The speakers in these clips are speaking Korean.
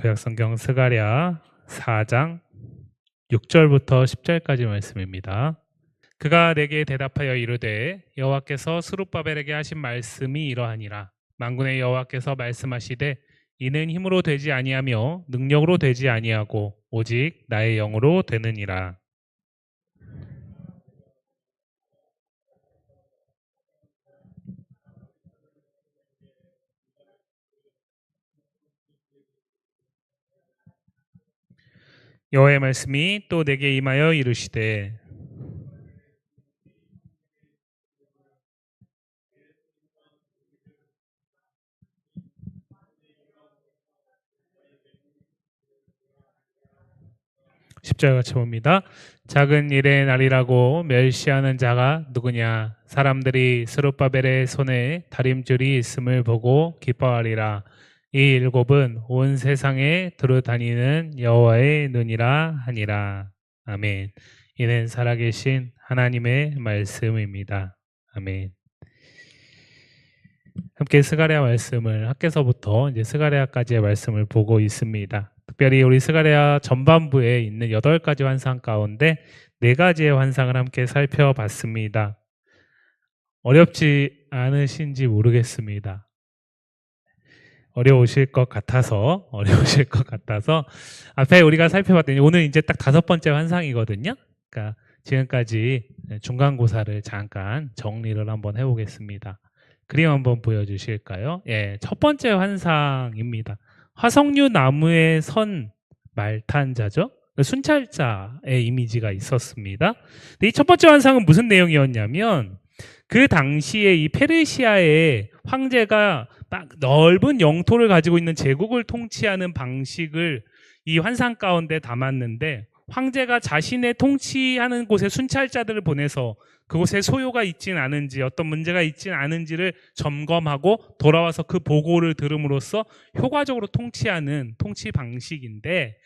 구약성경 스가랴 4장 6절부터 10절까지 말씀입니다. 그가 내게 대답하여 이르되 여호와께서 스룹바벨에게 하신 말씀이 이러하니라. 만군의 여호와께서 말씀하시되 이는 힘으로 되지 아니하며 능력으로 되지 아니하고 오직 나의 영으로 되느니라. 여호와의 말씀이 또 내게 임하여 이르시되 십절 같이 봅니다. 작은 일의 날이라고 멸시하는 자가 누구냐? 사람들이 스룹바벨의 손에 다림줄이 있음을 보고 기뻐하리라. 이 일곱은 온 세상에 두루다니는 여호와의 눈이라 하니라. 아멘. 이는 살아계신 하나님의 말씀입니다. 아멘. 함께 스가랴 말씀을 학개서부터 이제 스가랴까지의 말씀을 보고 있습니다. 특별히 우리 스가랴 전반부에 있는 8가지 환상 가운데 4가지의 환상을 함께 살펴봤습니다. 어렵지 않으신지 모르겠습니다. 어려우실 것 같아서 앞에 우리가 살펴봤더니 오늘 이제 딱 5번째 환상이거든요. 그러니까 지금까지 중간고사를 잠깐 정리를 한번 해보겠습니다. 그림 한번 보여주실까요? 예, 첫 번째 환상입니다. 화석류 나무에 선 말탄자죠. 순찰자의 이미지가 있었습니다. 근데 이 첫 번째 환상은 무슨 내용이었냐면 그 당시에 이 페르시아의 황제가 넓은 영토를 가지고 있는 제국을 통치하는 방식을 이 환상 가운데 담았는데 황제가 자신의 통치하는 곳에 순찰자들을 보내서 그곳에 소요가 있진 않은지 어떤 문제가 있진 않은지를 점검하고 돌아와서 그 보고를 들음으로써 효과적으로 통치하는 통치 방식인데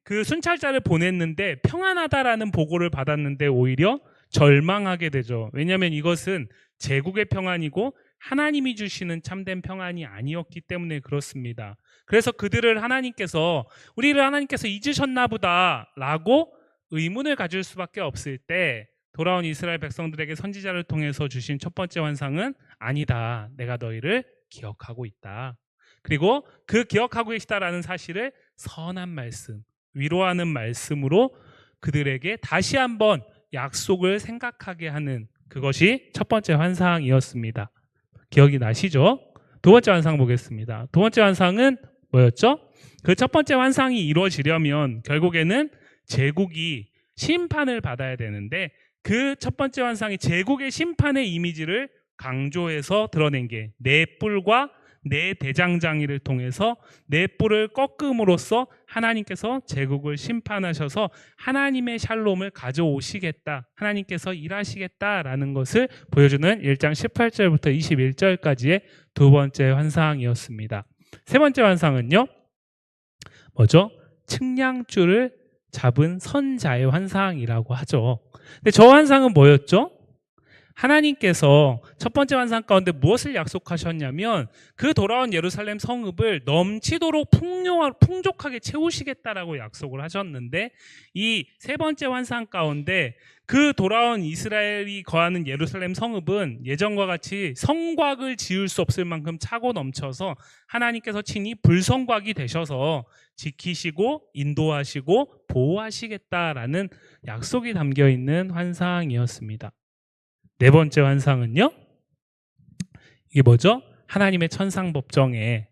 그 순찰자를 보냈는데 평안하다라는 보고를 받았는데 오히려 절망하게 되죠. 왜냐하면 이것은 제국의 평안이고 하나님이 주시는 참된 평안이 아니었기 때문에 그렇습니다. 그래서 우리를 하나님께서 잊으셨나 보다 라고 의문을 가질 수밖에 없을 때 돌아온 이스라엘 백성들에게 선지자를 통해서 주신 첫 번째 환상은 아니다. 내가 너희를 기억하고 있다. 그리고 그 기억하고 계시다라는 사실을 선한 말씀, 위로하는 말씀으로 그들에게 다시 한번 약속을 생각하게 하는 그것이 첫 번째 환상이었습니다. 기억이 나시죠? 두 번째 환상 보겠습니다. 두 번째 환상은 뭐였죠? 그 첫 번째 환상이 이루어지려면 결국에는 제국이 심판을 받아야 되는데 그 첫 번째 환상이 제국의 심판의 이미지를 강조해서 드러낸 게 네 뿔과 네 대장장이를 통해서 네 뿔을 꺾음으로써 하나님께서 제국을 심판하셔서 하나님의 샬롬을 가져오시겠다. 하나님께서 일하시겠다라는 것을 보여주는 1장 18절부터 21절까지의 두 번째 환상이었습니다. 세 번째 환상은요. 뭐죠? 측량줄을 잡은 선자의 환상이라고 하죠. 근데 저 환상은 뭐였죠? 하나님께서 첫 번째 환상 가운데 무엇을 약속하셨냐면 그 돌아온 예루살렘 성읍을 넘치도록 풍족하게 채우시겠다라고 약속을 하셨는데 이 세 번째 환상 가운데 그 돌아온 이스라엘이 거하는 예루살렘 성읍은 예전과 같이 성곽을 지을 수 없을 만큼 차고 넘쳐서 하나님께서 친히 불성곽이 되셔서 지키시고 인도하시고 보호하시겠다라는 약속이 담겨 있는 환상이었습니다. 네 번째 환상은요. 이게 뭐죠? 하나님의 천상법정에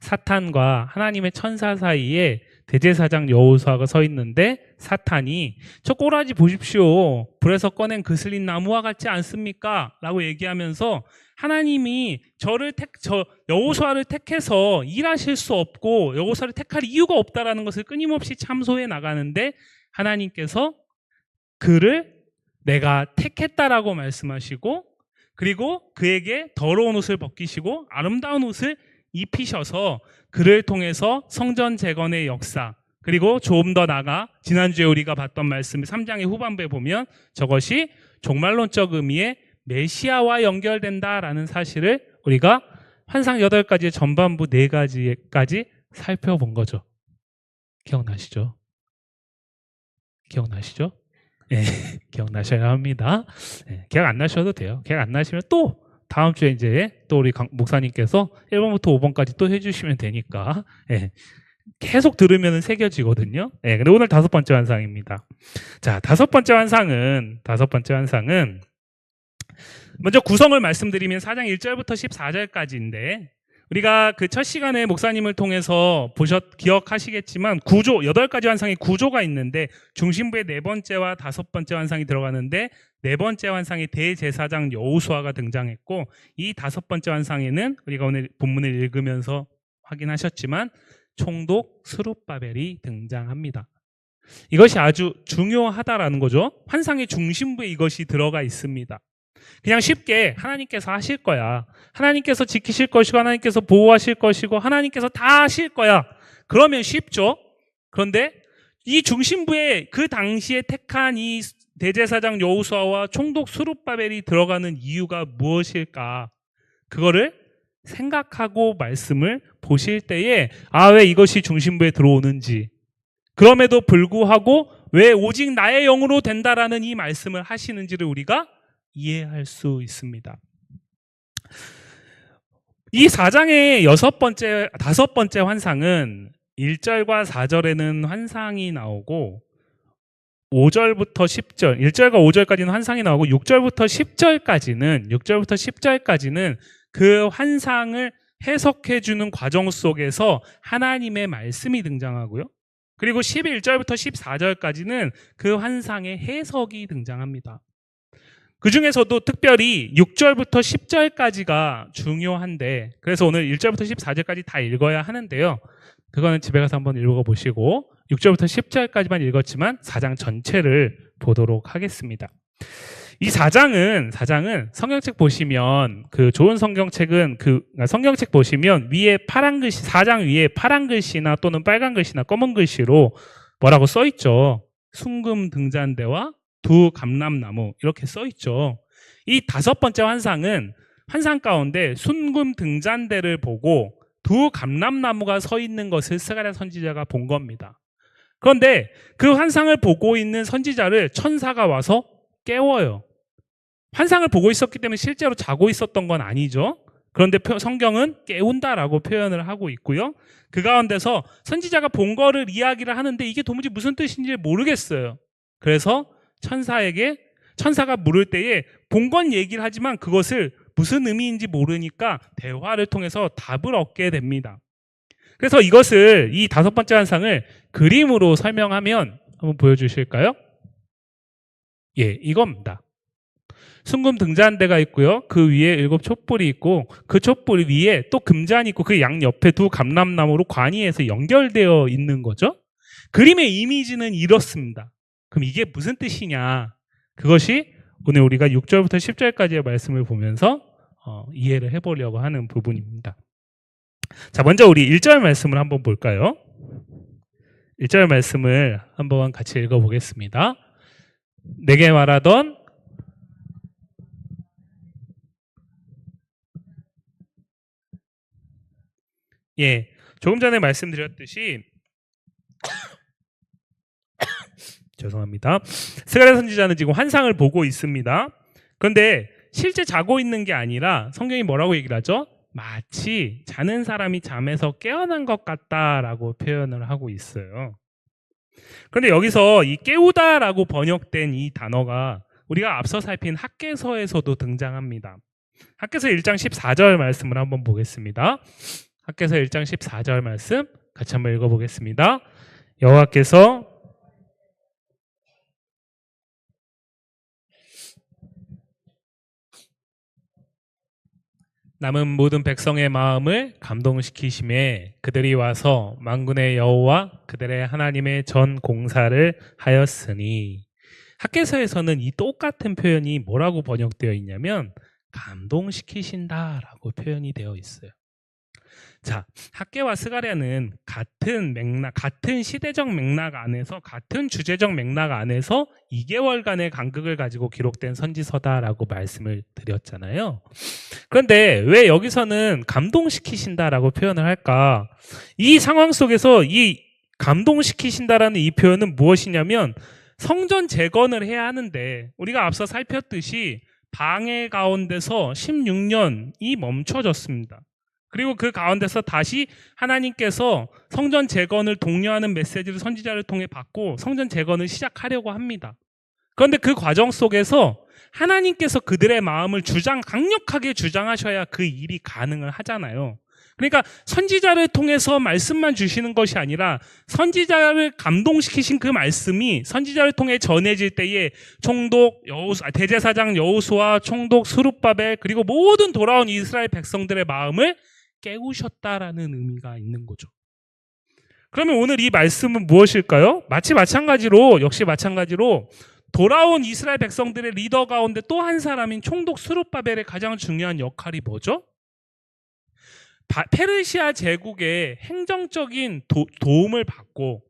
사탄과 하나님의 천사 사이에 대제사장 여호수아가 서 있는데 사탄이 저 꼬라지 보십시오. 불에서 꺼낸 그슬린 나무와 같지 않습니까? 라고 얘기하면서 하나님이 여호수아를 택해서 일하실 수 없고 여호수아를 택할 이유가 없다라는 것을 끊임없이 참소해 나가는데 하나님께서 그를 내가 택했다라고 말씀하시고 그리고 그에게 더러운 옷을 벗기시고 아름다운 옷을 입히셔서 그를 통해서 성전 재건의 역사 그리고 조금 더 나아가 지난주에 우리가 봤던 말씀 3장의 후반부에 보면 저것이 종말론적 의미의 메시아와 연결된다라는 사실을 우리가 환상 8가지의 전반부 4가지까지 살펴본 거죠. 기억나시죠? 기억나시죠? 예, 기억나셔야 합니다. 예, 기억 안 나셔도 돼요. 기억 안 나시면 또 다음 주에 이제 또 우리 목사님께서 1번부터 5번까지 또 해주시면 되니까 예, 계속 들으면 새겨지거든요. 예, 근데 오늘 5번째 환상입니다. 자, 5번째 환상은 먼저 구성을 말씀드리면 4장 1절부터 14절까지인데 우리가 그 첫 시간에 목사님을 통해서 기억하시겠지만 8가지 환상의 구조가 있는데 중심부에 4번째와 5번째 환상이 들어가는데 4번째 환상에 대제사장 여호수아가 등장했고 이 5번째 환상에는 우리가 오늘 본문을 읽으면서 확인하셨지만 총독 스룹바벨이 등장합니다. 이것이 아주 중요하다라는 거죠. 환상의 중심부에 이것이 들어가 있습니다. 그냥 쉽게 하나님께서 하실 거야. 하나님께서 지키실 것이고 하나님께서 보호하실 것이고 하나님께서 다 하실 거야. 그러면 쉽죠. 그런데 이 중심부에 그 당시에 택한 이 대제사장 여호수아와 총독 스룹바벨이 들어가는 이유가 무엇일까? 그거를 생각하고 말씀을 보실 때에 왜 이것이 중심부에 들어오는지, 그럼에도 불구하고 왜 오직 나의 영으로 된다라는 이 말씀을 하시는지를 우리가 이해할 수 있습니다. 이 4장의 5번째 환상은 1절과 4절에는 환상이 나오고 5절부터 10절, 1절과 5절까지는 환상이 나오고 6절부터 10절까지는 그 환상을 해석해주는 과정 속에서 하나님의 말씀이 등장하고요. 그리고 11절부터 14절까지는 그 환상의 해석이 등장합니다. 그 중에서도 특별히 6절부터 10절까지가 중요한데, 그래서 오늘 1절부터 14절까지 다 읽어야 하는데요. 그거는 집에 가서 한번 읽어보시고 6절부터 10절까지만 읽었지만 4장 전체를 보도록 하겠습니다. 이 4장은 성경책 보시면 그 좋은 성경책은 성경책 보시면 위에 파란 글씨, 4장 위에 파란 글씨나 또는 빨간 글씨나 검은 글씨로 뭐라고 써 있죠. 순금 등잔대와 두 감람나무 이렇게 써 있죠. 이 5번째 환상은 환상 가운데 순금 등잔대를 보고 두 감람나무가 서 있는 것을 스가랴 선지자가 본 겁니다. 그런데 그 환상을 보고 있는 선지자를 천사가 와서 깨워요. 환상을 보고 있었기 때문에 실제로 자고 있었던 건 아니죠. 그런데 성경은 깨운다라고 표현을 하고 있고요. 그 가운데서 선지자가 본 거를 이야기를 하는데 이게 도무지 무슨 뜻인지 모르겠어요. 그래서 천사가 물을 때에 본 건 얘기를 하지만 그것을 무슨 의미인지 모르니까 대화를 통해서 답을 얻게 됩니다. 그래서 이 5번째 환상을 그림으로 설명하면 한번 보여주실까요? 예, 이겁니다. 순금 등잔대가 있고요. 그 위에 7 촛불이 있고 그 촛불 위에 또 금잔이 있고 그 양옆에 두 감람나무로 관이에서 연결되어 있는 거죠. 그림의 이미지는 이렇습니다. 그럼 이게 무슨 뜻이냐? 그것이 오늘 우리가 6절부터 10절까지의 말씀을 보면서 이해를 해보려고 하는 부분입니다. 자, 먼저 우리 1절 말씀을 한번 볼까요? 1절 말씀을 한번 같이 읽어보겠습니다. 내게 말하던 조금 전에 말씀드렸듯이 죄송합니다. 스가랴 선지자는 지금 환상을 보고 있습니다. 그런데 실제 자고 있는 게 아니라 성경이 뭐라고 얘기를 하죠? 마치 자는 사람이 잠에서 깨어난 것 같다라고 표현을 하고 있어요. 그런데 여기서 이 깨우다라고 번역된 이 단어가 우리가 앞서 살핀 학개서에서도 등장합니다. 학개서 1장 14절 말씀을 한번 보겠습니다. 학개서 1장 14절 말씀 같이 한번 읽어보겠습니다. 여호와께서 남은 모든 백성의 마음을 감동시키심에 그들이 와서 만군의 여호와 그들의 하나님의 전 공사를 하였으니, 학개서에서는 이 똑같은 표현이 뭐라고 번역되어 있냐면 감동시키신다라고 표현이 되어 있어요. 자, 학개와 스가랴는 같은 맥락, 같은 시대적 맥락 안에서, 같은 주제적 맥락 안에서 2개월간의 간극을 가지고 기록된 선지서다라고 말씀을 드렸잖아요. 그런데 왜 여기서는 감동시키신다라고 표현을 할까? 이 상황 속에서 이 감동시키신다라는 이 표현은 무엇이냐면 성전 재건을 해야 하는데 우리가 앞서 살폈듯이 방해 가운데서 16년이 멈춰졌습니다. 그리고 그 가운데서 다시 하나님께서 성전 재건을 독려하는 메시지를 선지자를 통해 받고 성전 재건을 시작하려고 합니다. 그런데 그 과정 속에서 하나님께서 그들의 마음을 강력하게 주장하셔야 그 일이 가능을 하잖아요. 그러니까 선지자를 통해서 말씀만 주시는 것이 아니라 선지자를 감동시키신 그 말씀이 선지자를 통해 전해질 때에 대제사장 여호수아, 총독 스룹바벨, 그리고 모든 돌아온 이스라엘 백성들의 마음을 깨우셨다라는 의미가 있는 거죠. 그러면 오늘 이 말씀은 무엇일까요? 역시 마찬가지로 돌아온 이스라엘 백성들의 리더 가운데 또 한 사람인 총독 스룹바벨의 가장 중요한 역할이 뭐죠? 페르시아 제국의 행정적인 도움을 받고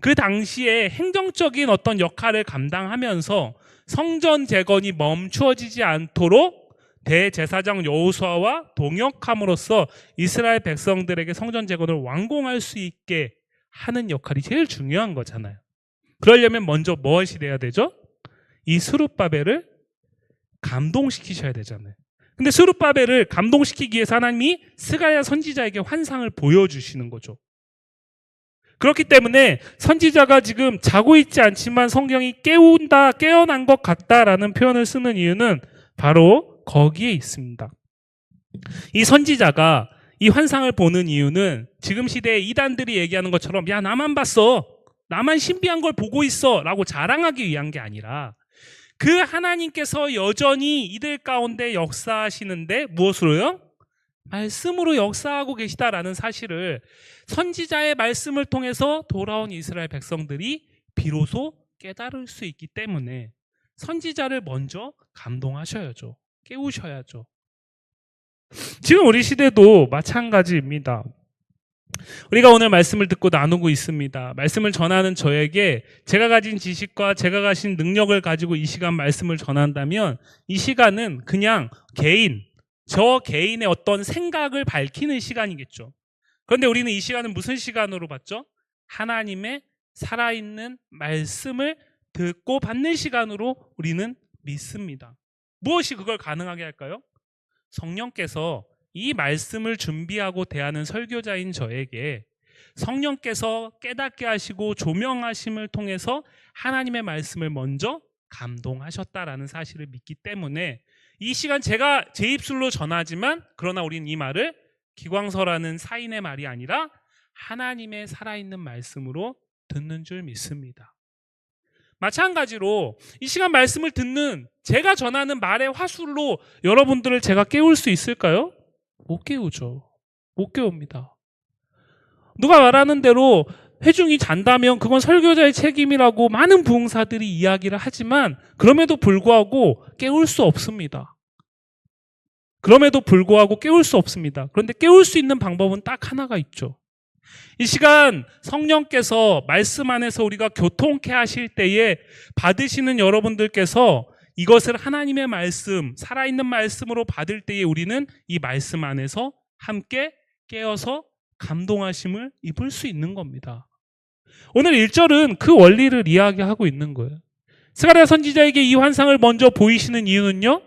그 당시에 행정적인 어떤 역할을 감당하면서 성전 재건이 멈추어지지 않도록 대제사장 여호수아와 동역함으로써 이스라엘 백성들에게 성전 재건을 완공할 수 있게 하는 역할이 제일 중요한 거잖아요. 그러려면 먼저 무엇이 돼야 되죠? 이 스룹바벨을 감동시키셔야 되잖아요. 근데 스룹바벨을 감동시키기 위해서 하나님이 스가랴 선지자에게 환상을 보여주시는 거죠. 그렇기 때문에 선지자가 지금 자고 있지 않지만 성경이 깨어난 것 같다라는 표현을 쓰는 이유는 바로 거기에 있습니다. 이 선지자가 이 환상을 보는 이유는 지금 시대에 이단들이 얘기하는 것처럼 야 나만 봤어, 나만 신비한 걸 보고 있어 라고 자랑하기 위한 게 아니라 그 하나님께서 여전히 이들 가운데 역사하시는데 무엇으로요? 말씀으로 역사하고 계시다라는 사실을 선지자의 말씀을 통해서 돌아온 이스라엘 백성들이 비로소 깨달을 수 있기 때문에 선지자를 먼저 감동하셔야죠. 깨우셔야죠. 지금 우리 시대도 마찬가지입니다. 우리가 오늘 말씀을 듣고 나누고 있습니다. 말씀을 전하는 저에게 제가 가진 지식과 제가 가진 능력을 가지고 이 시간 말씀을 전한다면 이 시간은 그냥 저 개인의 어떤 생각을 밝히는 시간이겠죠. 그런데 우리는 이 시간은 무슨 시간으로 봤죠? 하나님의 살아있는 말씀을 듣고 받는 시간으로 우리는 믿습니다. 무엇이 그걸 가능하게 할까요? 성령께서 이 말씀을 준비하고 대하는 설교자인 저에게 성령께서 깨닫게 하시고 조명하심을 통해서 하나님의 말씀을 먼저 감동하셨다라는 사실을 믿기 때문에 이 시간 제가 제 입술로 전하지만 그러나 우리는 이 말을 기광서라는 사인의 말이 아니라 하나님의 살아있는 말씀으로 듣는 줄 믿습니다. 마찬가지로 이 시간 말씀을 듣는 제가 전하는 말의 화술로 여러분들을 제가 깨울 수 있을까요? 못 깨우죠. 못 깨웁니다. 누가 말하는 대로 회중이 잔다면 그건 설교자의 책임이라고 많은 부흥사들이 이야기를 하지만 그럼에도 불구하고 깨울 수 없습니다. 그런데 깨울 수 있는 방법은 딱 하나가 있죠. 이 시간 성령께서 말씀 안에서 우리가 교통케 하실 때에 받으시는 여러분들께서 이것을 하나님의 말씀, 살아있는 말씀으로 받을 때에 우리는 이 말씀 안에서 함께 깨어서 감동하심을 입을 수 있는 겁니다. 오늘 1절은 그 원리를 이야기하고 있는 거예요. 스가랴 선지자에게 이 환상을 먼저 보이시는 이유는요,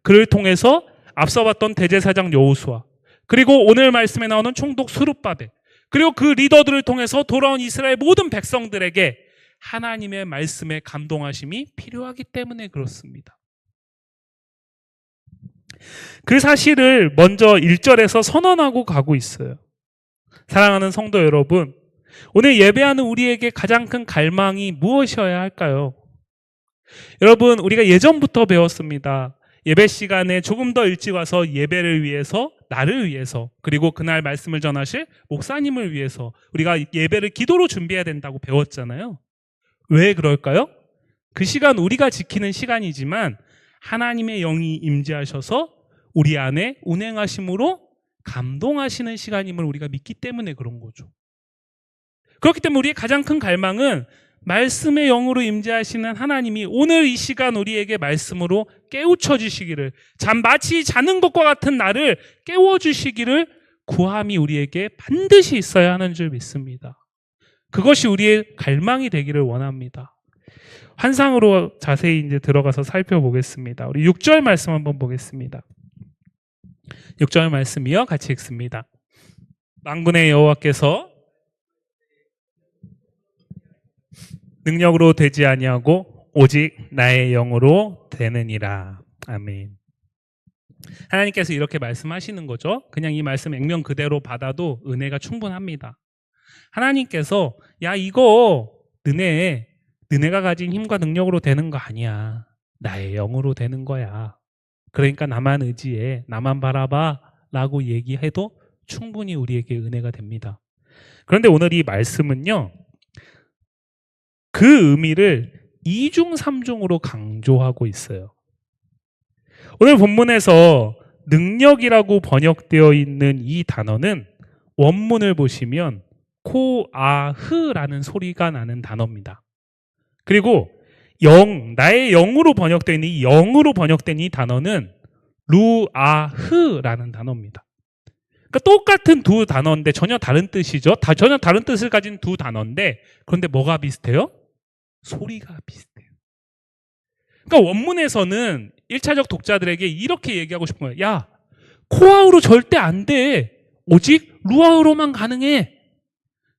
그를 통해서 앞서 봤던 대제사장 여호수아, 그리고 오늘 말씀에 나오는 총독 스룹바벨, 그리고 그 리더들을 통해서 돌아온 이스라엘 모든 백성들에게 하나님의 말씀에 감동하심이 필요하기 때문에 그렇습니다. 그 사실을 먼저 1절에서 선언하고 가고 있어요. 사랑하는 성도 여러분, 오늘 예배하는 우리에게 가장 큰 갈망이 무엇이어야 할까요? 여러분, 우리가 예전부터 배웠습니다. 예배 시간에 조금 더 일찍 와서 예배를 위해서, 나를 위해서, 그리고 그날 말씀을 전하실 목사님을 위해서 우리가 예배를 기도로 준비해야 된다고 배웠잖아요. 왜 그럴까요? 그 시간 우리가 지키는 시간이지만 하나님의 영이 임재하셔서 우리 안에 운행하심으로 감동하시는 시간임을 우리가 믿기 때문에 그런 거죠. 그렇기 때문에 우리의 가장 큰 갈망은 말씀의 영으로 임재하시는 하나님이 오늘 이 시간 우리에게 말씀으로 깨우쳐 주시기를, 마치 자는 것과 같은 나를 깨워주시기를 구함이 우리에게 반드시 있어야 하는 줄 믿습니다. 그것이 우리의 갈망이 되기를 원합니다. 환상으로 자세히 이제 들어가서 살펴보겠습니다. 우리 6절 말씀 한번 보겠습니다. 6절 말씀이요, 같이 읽습니다. 만군의 여호와께서 능력으로 되지 아니하고 오직 나의 영으로 되느니라. 아멘. 하나님께서 이렇게 말씀하시는 거죠. 그냥 이 말씀 액면 그대로 받아도 은혜가 충분합니다. 하나님께서 야, 이거 너네가 가진 힘과 능력으로 되는 거 아니야. 나의 영으로 되는 거야. 그러니까 나만 의지해, 나만 바라봐 라고 얘기해도 충분히 우리에게 은혜가 됩니다. 그런데 오늘 이 말씀은요, 그 의미를 2중 3중으로 강조하고 있어요. 오늘 본문에서 능력이라고 번역되어 있는 이 단어는 원문을 보시면 코아흐라는 소리가 나는 단어입니다. 그리고 나의 영으로 번역되어 있는 이 영으로 번역된 이 단어는 루아흐라는 단어입니다. 그러니까 똑같은 두 단어인데 전혀 다른 뜻이죠. 전혀 다른 뜻을 가진 두 단어인데, 그런데 뭐가 비슷해요? 소리가 비슷해요. 그러니까 원문에서는 1차적 독자들에게 이렇게 얘기하고 싶은 거예요. 야, 코아흐로 절대 안 돼. 오직 루아흐로만 가능해.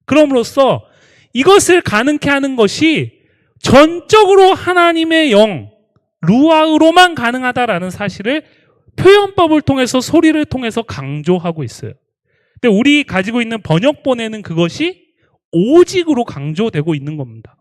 그럼으로써 이것을 가능케 하는 것이 전적으로 하나님의 영, 루아흐로만 가능하다라는 사실을 표현법을 통해서, 소리를 통해서 강조하고 있어요. 근데 우리 가지고 있는 번역본에는 그것이 오직으로 강조되고 있는 겁니다.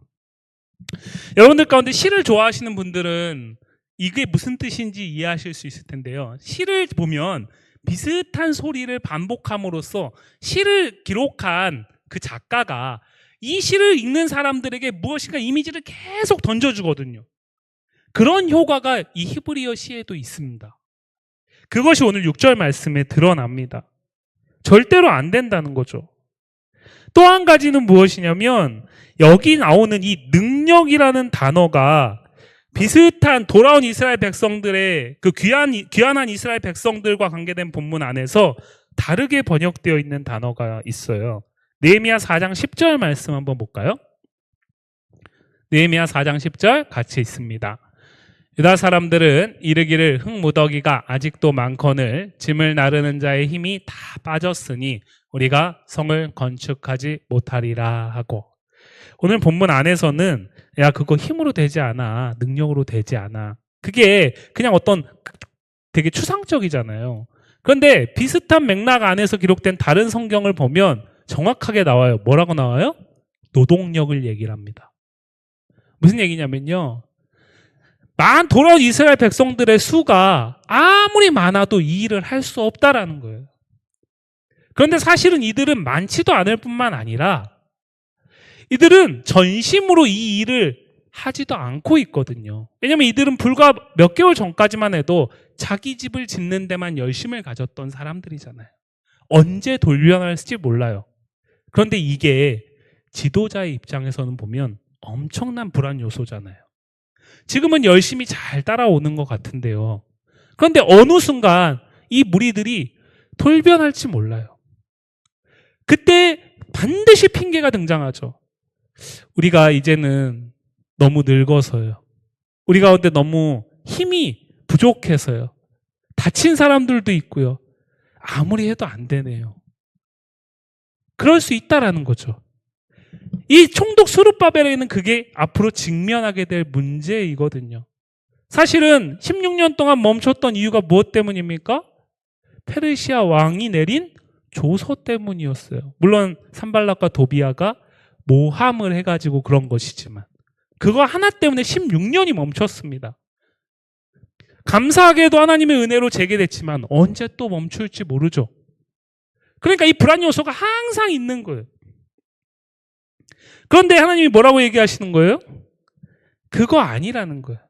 여러분들 가운데 시를 좋아하시는 분들은 이게 무슨 뜻인지 이해하실 수 있을 텐데요. 시를 보면 비슷한 소리를 반복함으로써 시를 기록한 그 작가가 이 시를 읽는 사람들에게 무엇인가 이미지를 계속 던져주거든요. 그런 효과가 이 히브리어 시에도 있습니다. 그것이 오늘 6절 말씀에 드러납니다. 절대로 안 된다는 거죠. 또 한 가지는 무엇이냐면, 여기 나오는 이 능력이라는 단어가 비슷한 돌아온 이스라엘 백성들의 그 귀환한 이스라엘 백성들과 관계된 본문 안에서 다르게 번역되어 있는 단어가 있어요. 느헤미야 4장 10절 말씀 한번 볼까요? 느헤미야 4장 10절 같이 있습니다. 유다 사람들은 이르기를 흙무더기가 아직도 많거늘 짐을 나르는 자의 힘이 다 빠졌으니 우리가 성을 건축하지 못하리라 하고, 오늘 본문 안에서는 야, 그거 힘으로 되지 않아, 능력으로 되지 않아, 그게 그냥 어떤 되게 추상적이잖아요. 그런데 비슷한 맥락 안에서 기록된 다른 성경을 보면 정확하게 나와요. 뭐라고 나와요? 노동력을 얘기를 합니다. 무슨 얘기냐면요, 돌아온 이스라엘 백성들의 수가 아무리 많아도 이 일을 할 수 없다라는 거예요. 그런데 사실은 이들은 많지도 않을 뿐만 아니라 이들은 전심으로 이 일을 하지도 않고 있거든요. 왜냐하면 이들은 불과 몇 개월 전까지만 해도 자기 집을 짓는 데만 열심을 가졌던 사람들이잖아요. 언제 돌변할지 몰라요. 그런데 이게 지도자의 입장에서는 보면 엄청난 불안 요소잖아요. 지금은 열심히 잘 따라오는 것 같은데요. 그런데 어느 순간 이 무리들이 돌변할지 몰라요. 그때 반드시 핑계가 등장하죠. 우리가 이제는 너무 늙어서요. 우리 가운데 너무 힘이 부족해서요. 다친 사람들도 있고요. 아무리 해도 안 되네요. 그럴 수 있다라는 거죠. 이 총독 스룹바벨에는 그게 앞으로 직면하게 될 문제이거든요. 사실은 16년 동안 멈췄던 이유가 무엇 때문입니까? 페르시아 왕이 내린 조서 때문이었어요. 물론 산발락과 도비아가 모함을 해가지고 그런 것이지만 그거 하나 때문에 16년이 멈췄습니다. 감사하게도 하나님의 은혜로 재개됐지만 언제 또 멈출지 모르죠. 그러니까 이 불안 요소가 항상 있는 거예요. 그런데 하나님이 뭐라고 얘기하시는 거예요? 그거 아니라는 거예요.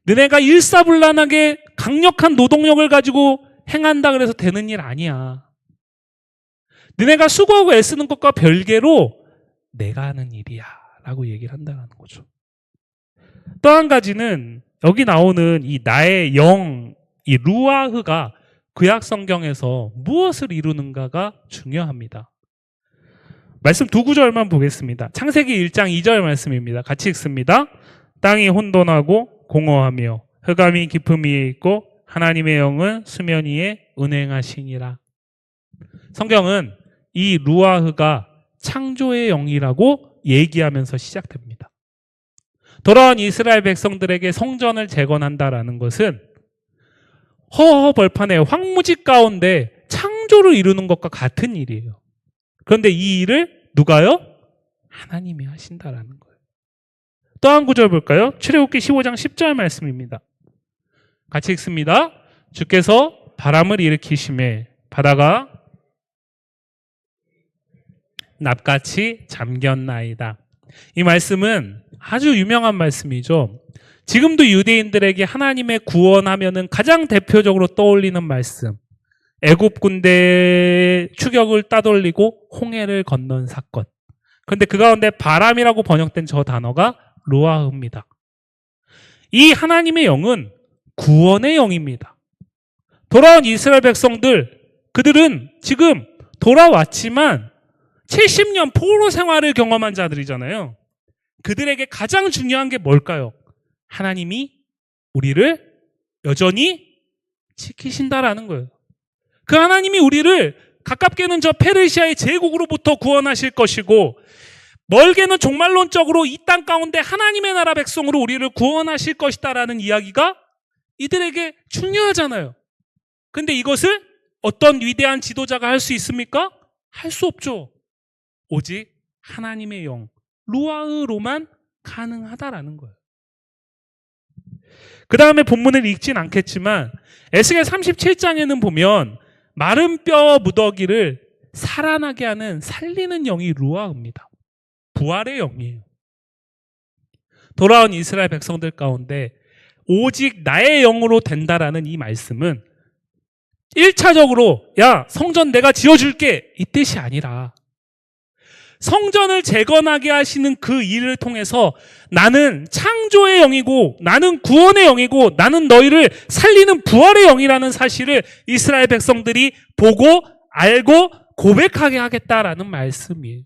너네가 일사불란하게 강력한 노동력을 가지고 행한다 그래서 되는 일 아니야. 너네가 수고하고 애쓰는 것과 별개로 내가 하는 일이야 라고 얘기를 한다는 거죠. 또 한 가지는 여기 나오는 이 나의 영, 이 루아흐가 구약 성경에서 무엇을 이루는가가 중요합니다. 말씀 두 구절만 보겠습니다. 창세기 1장 2절 말씀입니다. 같이 읽습니다. 땅이 혼돈하고 공허하며 흑암이 깊음 위에 있고 하나님의 영은 수면 위에 운행하시니라. 성경은 이 루아흐가 창조의 영이라고 얘기하면서 시작됩니다. 돌아온 이스라엘 백성들에게 성전을 재건한다라는 것은 허허벌판의 황무지 가운데 창조를 이루는 것과 같은 일이에요. 그런데 이 일을 누가요? 하나님이 하신다라는 거예요. 또 한 구절 볼까요? 출애굽기 15장 10절 말씀입니다. 같이 읽습니다. 주께서 바람을 일으키심에 바다가 납같이 잠겼나이다. 이 말씀은 아주 유명한 말씀이죠. 지금도 유대인들에게 하나님의 구원하면은 가장 대표적으로 떠올리는 말씀. 애굽 군대의 추격을 따돌리고 홍해를 건넌 사건. 그런데 그 가운데 바람이라고 번역된 저 단어가 루아흐입니다. 이 하나님의 영은 구원의 영입니다. 돌아온 이스라엘 백성들, 그들은 지금 돌아왔지만 70년 포로 생활을 경험한 자들이잖아요. 그들에게 가장 중요한 게 뭘까요? 하나님이 우리를 여전히 지키신다라는 거예요. 그 하나님이 우리를 가깝게는 저 페르시아의 제국으로부터 구원하실 것이고 멀게는 종말론적으로 이 땅 가운데 하나님의 나라 백성으로 우리를 구원하실 것이다라는 이야기가 이들에게 중요하잖아요. 근데 이것을 어떤 위대한 지도자가 할 수 있습니까? 할 수 없죠. 오직 하나님의 영, 루아흐로만 가능하다라는 거예요. 그 다음에 본문을 읽진 않겠지만 에스겔 37장에는 보면 마른 뼈 무더기를 살아나게 하는 살리는 영이 루아흐입니다. 부활의 영이에요. 돌아온 이스라엘 백성들 가운데 오직 나의 영으로 된다라는 이 말씀은 1차적으로 야 성전 내가 지어줄게 이 뜻이 아니라 성전을 재건하게 하시는 그 일을 통해서 나는 창조의 영이고 나는 구원의 영이고 나는 너희를 살리는 부활의 영이라는 사실을 이스라엘 백성들이 보고 알고 고백하게 하겠다라는 말씀이에요.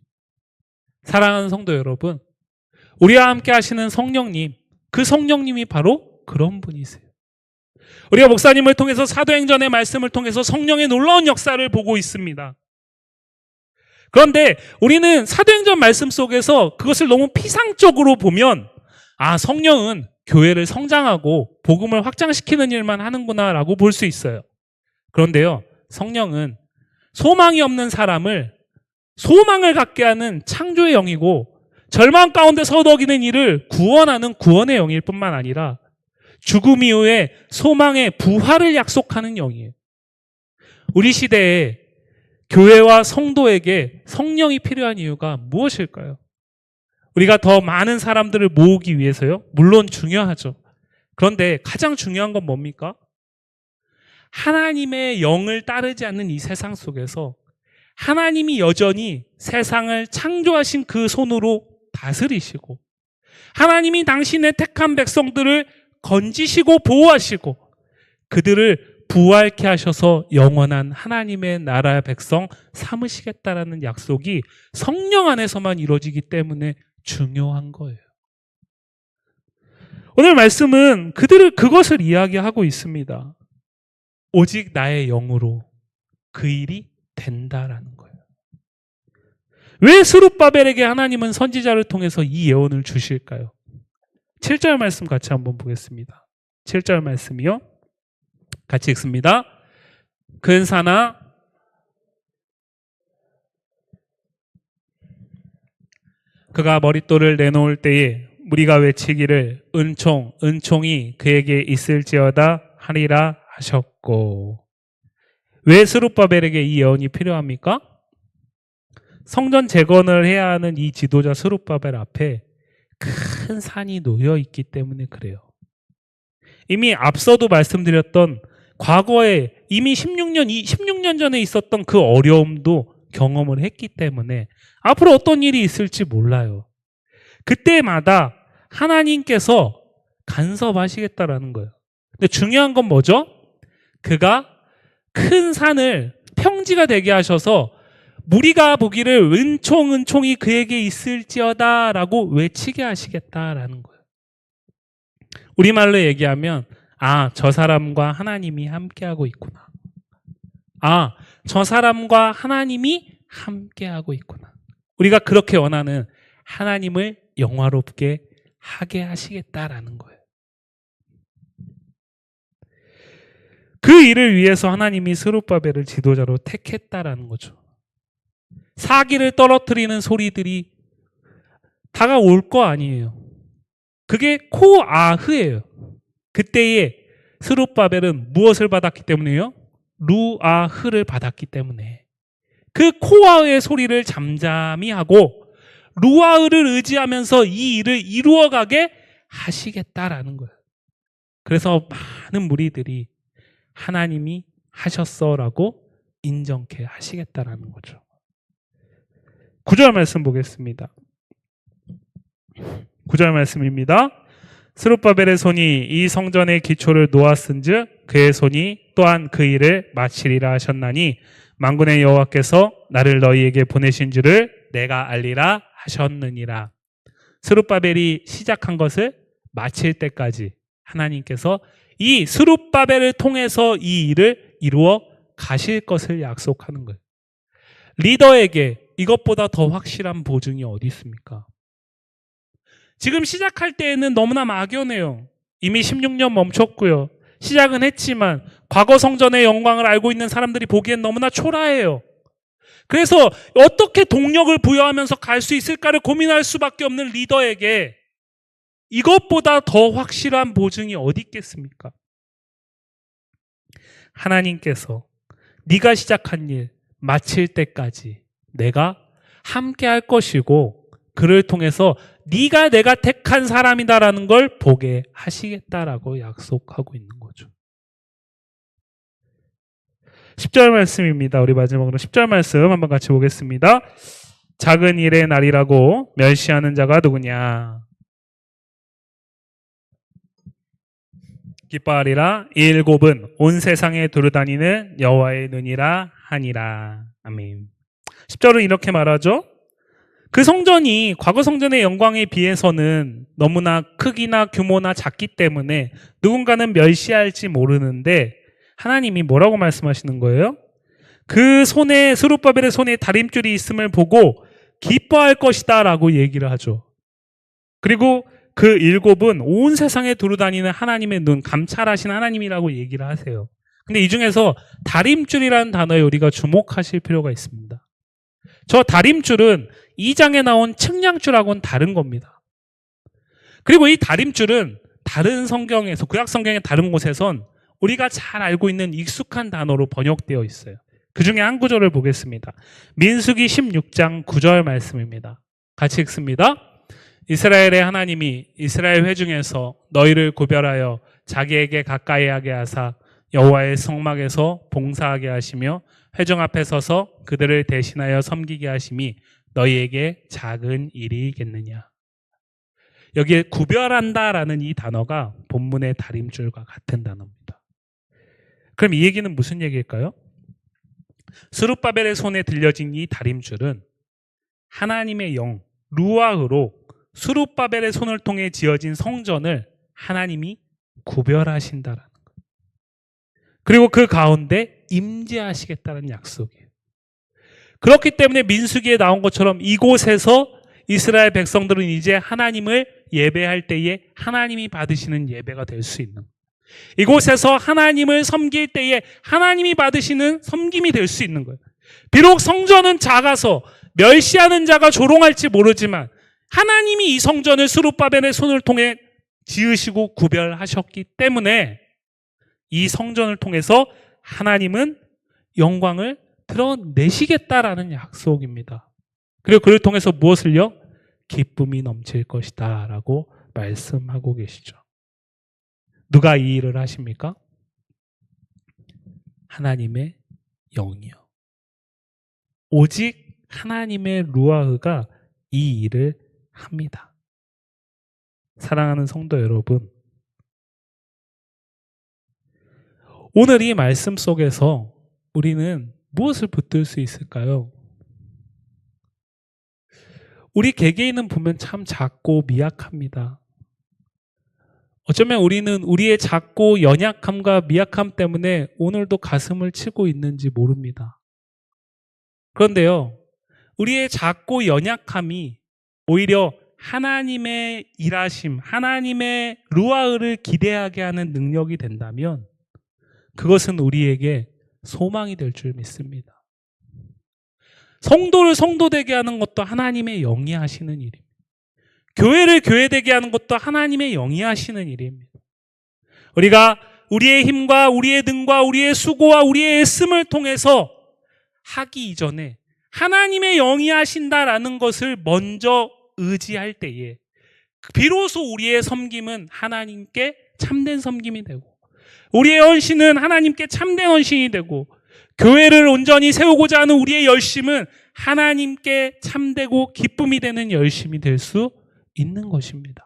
사랑하는 성도 여러분, 우리와 함께 하시는 성령님, 그 성령님이 바로 그런 분이세요. 우리가 목사님을 통해서 사도행전의 말씀을 통해서 성령의 놀라운 역사를 보고 있습니다. 그런데 우리는 사도행전 말씀 속에서 그것을 너무 피상적으로 보면 성령은 교회를 성장하고 복음을 확장시키는 일만 하는구나 라고 볼 수 있어요. 그런데요, 성령은 소망이 없는 사람을 소망을 갖게 하는 창조의 영이고 절망 가운데 서덕이는 이를 구원하는 구원의 영일 뿐만 아니라 죽음 이후에 소망의 부활을 약속하는 영이에요. 우리 시대에 교회와 성도에게 성령이 필요한 이유가 무엇일까요? 우리가 더 많은 사람들을 모으기 위해서요? 물론 중요하죠. 그런데 가장 중요한 건 뭡니까? 하나님의 영을 따르지 않는 이 세상 속에서 하나님이 여전히 세상을 창조하신 그 손으로 다스리시고 하나님이 당신의 택한 백성들을 건지시고 보호하시고 그들을 부활케 하셔서 영원한 하나님의 나라의 백성 삼으시겠다라는 약속이 성령 안에서만 이루어지기 때문에 중요한 거예요. 오늘 말씀은 그것을 이야기하고 있습니다. 오직 나의 영으로 그 일이 된다라는 거예요. 왜 스룹바벨에게 하나님은 선지자를 통해서 이 예언을 주실까요? 7절 말씀 같이 한번 보겠습니다. 7절 말씀이요. 같이 읽습니다. 근사나 그가 머릿돌을 내놓을 때에 무리가 외치기를 은총이 그에게 있을지어다 하리라 하셨고. 왜 스룹바벨에게 이 예언이 필요합니까? 성전 재건을 해야 하는 이 지도자 스룹바벨 앞에 큰 산이 놓여 있기 때문에 그래요. 이미 앞서도 말씀드렸던 과거에 이미 16년 전에 있었던 그 어려움도 경험을 했기 때문에 앞으로 어떤 일이 있을지 몰라요. 그때마다 하나님께서 간섭하시겠다라는 거예요. 근데 중요한 건 뭐죠? 그가 큰 산을 평지가 되게 하셔서 무리가 보기를 은총이 그에게 있을지어다 라고 외치게 하시겠다라는 거예요. 우리말로 얘기하면 저 사람과 하나님이 함께하고 있구나. 저 사람과 하나님이 함께하고 있구나. 우리가 그렇게 원하는 하나님을 영화롭게 하게 하시겠다라는 거예요. 그 일을 위해서 하나님이 스룹바벨을 지도자로 택했다라는 거죠. 사기를 떨어뜨리는 소리들이 다가올 거 아니에요. 그게 코아흐예요. 그때에 스룹바벨은 무엇을 받았기 때문에요? 루아흐를 받았기 때문에 그 코아흐의 소리를 잠잠히 하고 루아흐를 의지하면서 이 일을 이루어가게 하시겠다라는 거예요. 그래서 많은 무리들이 하나님이 하셨어라고 인정케 하시겠다라는 거죠. 9절 말씀 보겠습니다. 9절 말씀입니다. 스룹바벨의 손이 이 성전의 기초를 놓았은즉 그의 손이 또한 그 일을 마치리라 하셨나니 만군의 여호와께서 나를 너희에게 보내신 줄을 내가 알리라 하셨느니라. 스룹바벨이 시작한 것을 마칠 때까지 하나님께서 이 스룹바벨을 통해서 이 일을 이루어 가실 것을 약속하는 거예요. 리더에게 이것보다 더 확실한 보증이 어디 있습니까? 지금 시작할 때에는 너무나 막연해요. 이미 16년 멈췄고요. 시작은 했지만 과거 성전의 영광을 알고 있는 사람들이 보기엔 너무나 초라해요. 그래서 어떻게 동력을 부여하면서 갈 수 있을까를 고민할 수밖에 없는 리더에게 이것보다 더 확실한 보증이 어디 있겠습니까? 하나님께서 네가 시작한 일 마칠 때까지 내가 함께 할 것이고 그를 통해서 네가 내가 택한 사람이다라는 걸 보게 하시겠다라고 약속하고 있는 거죠. 10절 말씀입니다. 우리 마지막으로 10절 말씀 한번 같이 보겠습니다. 작은 일의 날이라고 멸시하는 자가 누구냐? 기뻐하리라. 이 일곱은 온 세상에 두루다니는 여호와의 눈이라 하니라. 아멘. 10절은 이렇게 말하죠. 그 성전이 과거 성전의 영광에 비해서는 너무나 크기나 규모나 작기 때문에 누군가는 멸시할지 모르는데 하나님이 뭐라고 말씀하시는 거예요? 그 손에 스룹바벨의 손에 다림줄이 있음을 보고 기뻐할 것이다 라고 얘기를 하죠. 그리고 그 일곱은 온 세상에 두루다니는 하나님의 눈, 감찰하신 하나님이라고 얘기를 하세요. 근데 이 중에서 다림줄이라는 단어에 우리가 주목하실 필요가 있습니다. 저 다림줄은 2장에 나온 측량줄하고는 다른 겁니다. 그리고 이 다림줄은 다른 성경에서, 구약 성경의 다른 곳에선 우리가 잘 알고 있는 익숙한 단어로 번역되어 있어요. 그 중에 한 구절을 보겠습니다. 민수기 16장 9절 말씀입니다. 같이 읽습니다. 이스라엘의 하나님이 이스라엘 회중에서 너희를 구별하여 자기에게 가까이 하게 하사 여호와의 성막에서 봉사하게 하시며 회중 앞에 서서 그들을 대신하여 섬기게 하심이 너희에게 작은 일이겠느냐. 여기에 구별한다라는 이 단어가 본문의 다림줄과 같은 단어입니다. 그럼 이 얘기는 무슨 얘기일까요? 스룹바벨의 손에 들려진 이 다림줄은 하나님의 영, 루아흐로 스룹바벨의 손을 통해 지어진 성전을 하나님이 구별하신다라는 거예요. 그리고 그 가운데 임재하시겠다는 약속이에요. 그렇기 때문에 민수기에 나온 것처럼 이곳에서 이스라엘 백성들은 이제 하나님을 예배할 때에 하나님이 받으시는 예배가 될 수 있는, 이곳에서 하나님을 섬길 때에 하나님이 받으시는 섬김이 될 수 있는 거예요. 비록 성전은 작아서 멸시하는 자가 조롱할지 모르지만 하나님이 이 성전을 스룹바벨의 손을 통해 지으시고 구별하셨기 때문에 이 성전을 통해서 하나님은 영광을 드러내시겠다라는 약속입니다. 그리고 그를 통해서 무엇을요? 기쁨이 넘칠 것이다 라고 말씀하고 계시죠. 누가 이 일을 하십니까? 하나님의 영이요. 오직 하나님의 루아흐가 이 일을 합니다. 사랑하는 성도 여러분, 오늘 이 말씀 속에서 우리는 무엇을 붙들 수 있을까요? 우리 개개인은 보면 참 작고 미약합니다. 어쩌면 우리는 우리의 작고 연약함과 미약함 때문에 오늘도 가슴을 치고 있는지 모릅니다. 그런데요, 우리의 작고 연약함이 오히려 하나님의 일하심, 하나님의 루아흐를 기대하게 하는 능력이 된다면 그것은 우리에게 소망이 될 줄 믿습니다. 성도를 성도되게 하는 것도 하나님의 영이 하시는 일입니다. 교회를 교회되게 하는 것도 하나님의 영이 하시는 일입니다. 우리가 우리의 힘과 우리의 능과 우리의 수고와 우리의 애씀을 통해서 하기 이전에 하나님의 영이 하신다라는 것을 먼저 의지할 때에 비로소 우리의 섬김은 하나님께 참된 섬김이 되고 우리의 헌신은 하나님께 참된 헌신이 되고 교회를 온전히 세우고자 하는 우리의 열심은 하나님께 참되고 기쁨이 되는 열심이 될 수 있는 것입니다.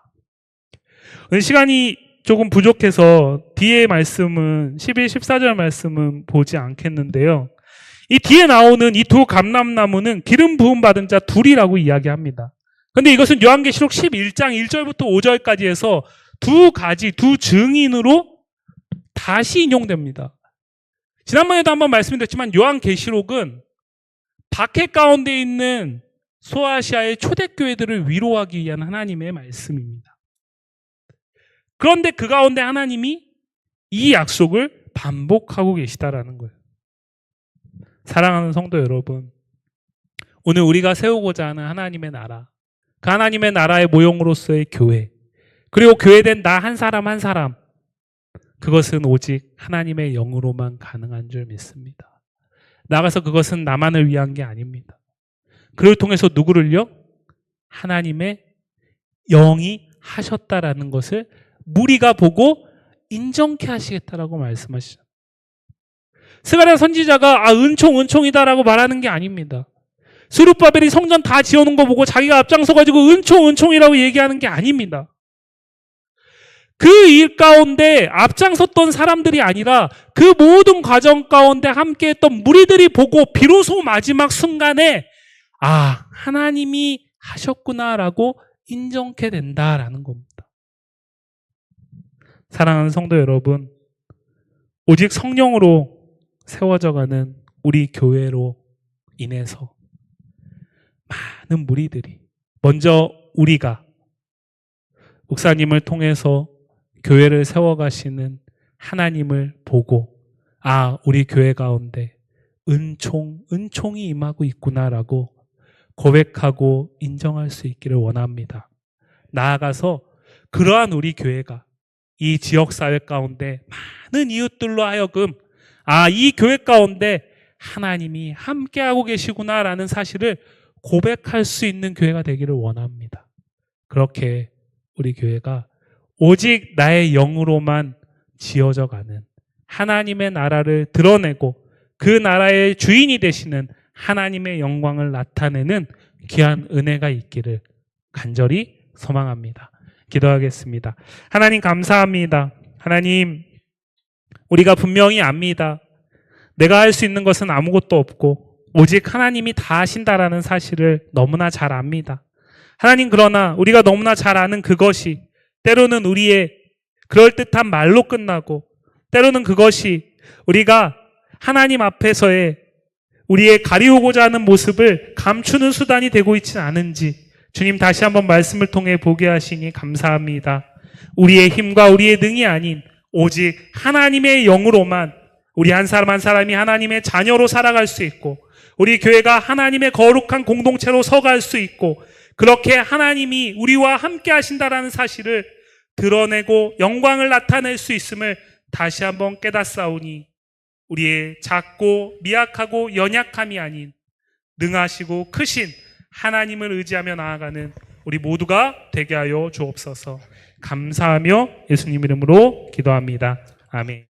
시간이 조금 부족해서 뒤에 말씀은 11, 14절 말씀은 보지 않겠는데요. 이 뒤에 나오는 이 두 감람나무는 기름 부음 받은 자 둘이라고 이야기합니다. 그런데 이것은 요한계시록 11장 1절부터 5절까지 해서 두 가지, 두 증인으로 다시 인용됩니다. 지난번에도 한번 말씀드렸지만 요한계시록은 박해 가운데 있는 소아시아의 초대교회들을 위로하기 위한 하나님의 말씀입니다. 그런데 그 가운데 하나님이 이 약속을 반복하고 계시다라는 거예요. 사랑하는 성도 여러분, 오늘 우리가 세우고자 하는 하나님의 나라, 그 하나님의 나라의 모형으로서의 교회, 그리고 교회된 나 한 사람 한 사람, 그것은 오직 하나님의 영으로만 가능한 줄 믿습니다. 나가서 그것은 나만을 위한 게 아닙니다. 그를 통해서 누구를요? 하나님의 영이 하셨다라는 것을 무리가 보고 인정케 하시겠다라고 말씀하시죠. 스가랴 선지자가 은총이다라고 말하는 게 아닙니다. 스룹바벨이 성전 다 지어놓은 거 보고 자기가 앞장서가지고 은총이라고 얘기하는 게 아닙니다. 그 일 가운데 앞장섰던 사람들이 아니라 그 모든 과정 가운데 함께했던 무리들이 보고 비로소 마지막 순간에 하나님이 하셨구나라고 인정케 된다라는 겁니다. 사랑하는 성도 여러분, 오직 성령으로 세워져가는 우리 교회로 인해서 많은 무리들이 먼저 우리가 목사님을 통해서 교회를 세워가시는 하나님을 보고 우리 교회 가운데 은총이 임하고 있구나라고 고백하고 인정할 수 있기를 원합니다. 나아가서 그러한 우리 교회가 이 지역사회 가운데 많은 이웃들로 하여금 이 교회 가운데 하나님이 함께하고 계시구나라는 사실을 고백할 수 있는 교회가 되기를 원합니다. 그렇게 우리 교회가 오직 나의 영으로만 지어져가는 하나님의 나라를 드러내고 그 나라의 주인이 되시는 하나님의 영광을 나타내는 귀한 은혜가 있기를 간절히 소망합니다. 기도하겠습니다. 하나님 감사합니다. 하나님, 우리가 분명히 압니다. 내가 할 수 있는 것은 아무것도 없고 오직 하나님이 다 하신다라는 사실을 너무나 잘 압니다. 하나님, 그러나 우리가 너무나 잘 아는 그것이 때로는 우리의 그럴듯한 말로 끝나고 때로는 그것이 우리가 하나님 앞에서의 우리의 가리우고자 하는 모습을 감추는 수단이 되고 있지는 않은지 주님 다시 한번 말씀을 통해 보게 하시니 감사합니다. 우리의 힘과 우리의 능이 아닌 오직 하나님의 영으로만 우리 한 사람 한 사람이 하나님의 자녀로 살아갈 수 있고 우리 교회가 하나님의 거룩한 공동체로 서갈 수 있고 그렇게 하나님이 우리와 함께 하신다라는 사실을 드러내고 영광을 나타낼 수 있음을 다시 한번 깨닫사오니 우리의 작고 미약하고 연약함이 아닌 능하시고 크신 하나님을 의지하며 나아가는 우리 모두가 되게 하여 주옵소서. 감사하며 예수님 이름으로 기도합니다. 아멘.